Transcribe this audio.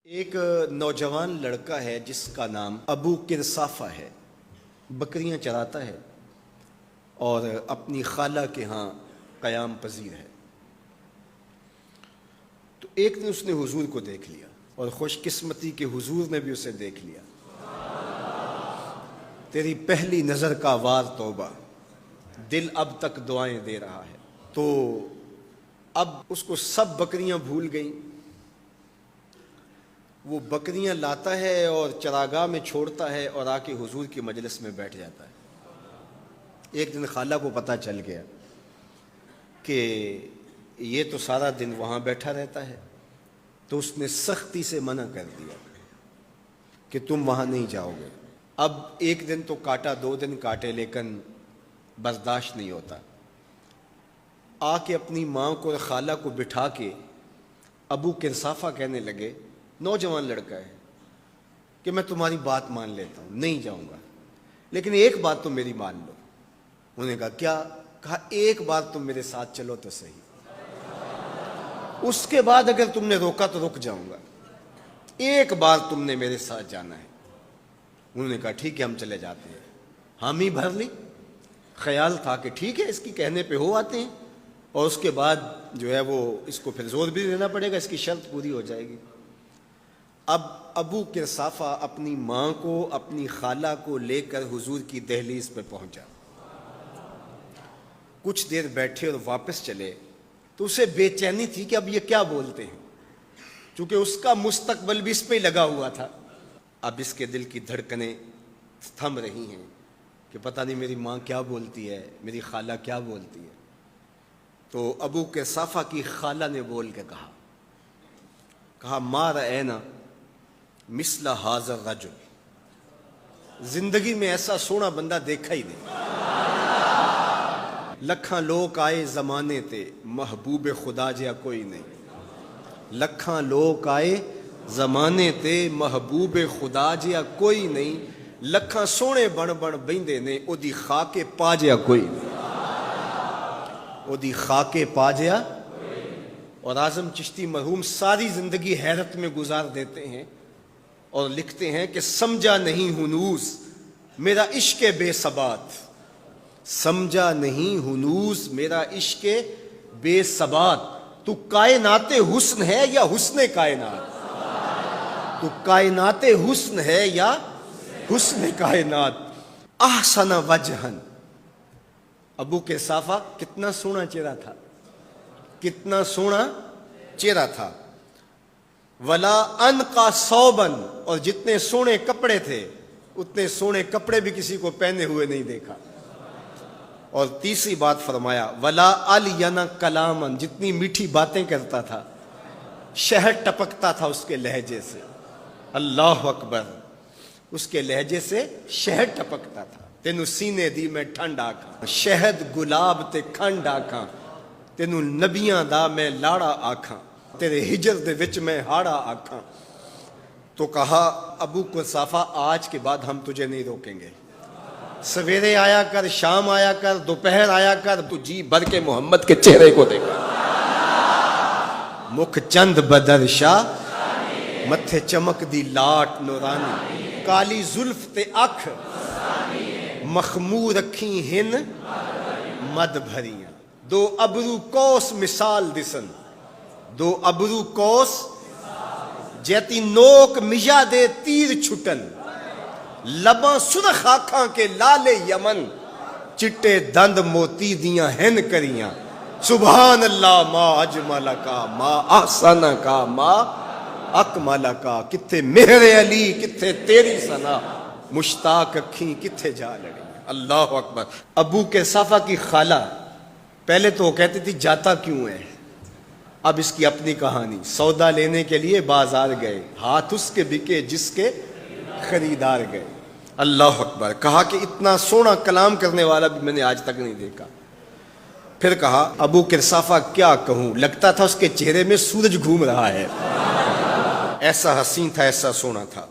ایک نوجوان لڑکا ہے جس کا نام ابو کرسافہ ہے، بکریاں چراتا ہے اور اپنی خالہ کے ہاں قیام پذیر ہے۔ تو ایک دن اس نے حضور کو دیکھ لیا اور خوش قسمتی کہ حضور نے بھی اسے دیکھ لیا۔ تیری پہلی نظر کا وار توبہ، دل اب تک دعائیں دے رہا ہے۔ تو اب اس کو سب بکریاں بھول گئیں، وہ بکریاں لاتا ہے اور چراگاہ میں چھوڑتا ہے اور آ کے حضور کی مجلس میں بیٹھ جاتا ہے۔ ایک دن خالہ کو پتہ چل گیا کہ یہ تو سارا دن وہاں بیٹھا رہتا ہے، تو اس نے سختی سے منع کر دیا کہ تم وہاں نہیں جاؤ گے۔ اب ایک دن تو کاٹا، دو دن کاٹے، لیکن برداشت نہیں ہوتا۔ آ کے اپنی ماں کو اور خالہ کو بٹھا کے ابو کرسافہ کہنے لگے، نوجوان لڑکا ہے، کہ میں تمہاری بات مان لیتا ہوں، نہیں جاؤں گا، لیکن ایک بات تم میری مان لو۔ انہوں نے کہا کیا؟ کہا ایک بار تم میرے ساتھ چلو تو صحیح، اس کے بعد اگر تم نے روکا تو رک جاؤں گا، ایک بار تم نے میرے ساتھ جانا ہے۔ انہوں نے کہا ٹھیک ہے، ہم چلے جاتے ہیں۔ حامی بھر لی، خیال تھا کہ ٹھیک ہے اس کی کہنے پہ ہو آتے ہیں، اور اس کے بعد جو ہے وہ اس کو پھر زور بھی دینا پڑے گا، اس کی شرط پوری ہو جائے گی۔ اب ابو کرسافہ اپنی ماں کو، اپنی خالہ کو لے کر حضور کی دہلیز پہ پہنچا۔ کچھ دیر بیٹھے اور واپس چلے تو اسے بے چینی تھی کہ اب یہ کیا بولتے ہیں، چونکہ اس کا مستقبل بھی اس پہ لگا ہوا تھا۔ اب اس کے دل کی دھڑکنیں تھم رہی ہیں کہ پتہ نہیں میری ماں کیا بولتی ہے، میری خالہ کیا بولتی ہے۔ تو ابو کرسافہ کی خالہ نے بول کے کہا ما رأینا مثل ھذا الرجل، زندگی میں ایسا سونا بندہ دیکھا ہی نہیں۔ لکھاں لوگ آئے زمانے تے، محبوب خدا جیا کوئی نہیں۔ لکھاں لوگ آئے زمانے تے، محبوب خدا جیا کوئی نہیں۔ لکھاں سونے بن بن بہندے نے، او دی خاک پا جیا کوئی نہیں، او دی خاک پا جیا۔ اور اعظم چشتی مرحوم ساری زندگی حیرت میں گزار دیتے ہیں اور لکھتے ہیں کہ سمجھا نہیں ہنوز میرا عشق بے ثبات، سمجھا نہیں ہنوز میرا عشق بے ثبات۔ تو کائنات حسن ہے یا حسن کائنات؟ تو کائنات حسن ہے یا حسن کائنات؟ احسن وجہن، ابو کرسافہ کتنا سونا چہرہ تھا، کتنا سونا چہرہ تھا۔ ولا انقا ثوبن، اور جتنے سونے کپڑے تھے اتنے سونے کپڑے بھی کسی کو پہنے ہوئے نہیں دیکھا۔ اور تیسری بات فرمایا ولا الین کلامن، جتنی میٹھی باتیں کرتا تھا، شہد ٹپکتا تھا اس کے لہجے سے۔ اللہ اکبر، اس کے لہجے سے شہد ٹپکتا تھا۔ تینوں سینے دی میں ٹھنڈ آکھاں، شہد گلاب تے کھنڈ آکھاں، تینوں نبیاں دا میں لاڑا آکھاں، تیرے ہجر دے وچ میں ہاڑا آکھاں۔ تو کہا ابو کرسافہ آج کے بعد ہم تجھے نہیں روکیں گے، سویرے آیا کر، شام آیا کر، دوپہر آیا کر، تو جی بھر کے محمد کے چہرے کو دیکھا۔ مکھ چند بدر شاہ، متھے چمک دی لاٹ نورانی، کالی زلف تے اکھ، مخمور رکھی ہن مد بھریاں۔ دو ابرو کوس مثال دسن، دو ابرو کوس جیتی نوک مجا دے تیر چھٹن، لباں سرخ آنکھاں کے لال یمن، چٹے دند موتی دیاں ہن کریاں۔ سبحان اللہ ما اجمل کا، ما احسن کا، ما اکمل کا۔ کتھے مہر علی، کتھے تیری ثنا، مشتاق اکھیں کتھے جا لڑی۔ اللہ اکبر۔ ابو کرسافہ کی خالہ پہلے تو وہ کہتی تھی جاتا کیوں ہے، اب اس کی اپنی کہانی۔ سودا لینے کے لیے بازار گئے، ہاتھ اس کے بکے جس کے خریدار گئے۔ اللہ اکبر۔ کہا کہ اتنا سونا کلام کرنے والا بھی میں نے آج تک نہیں دیکھا۔ پھر کہا ابو کرسافہ کیا کہوں، لگتا تھا اس کے چہرے میں سورج گھوم رہا ہے، ایسا حسین تھا، ایسا سونا تھا۔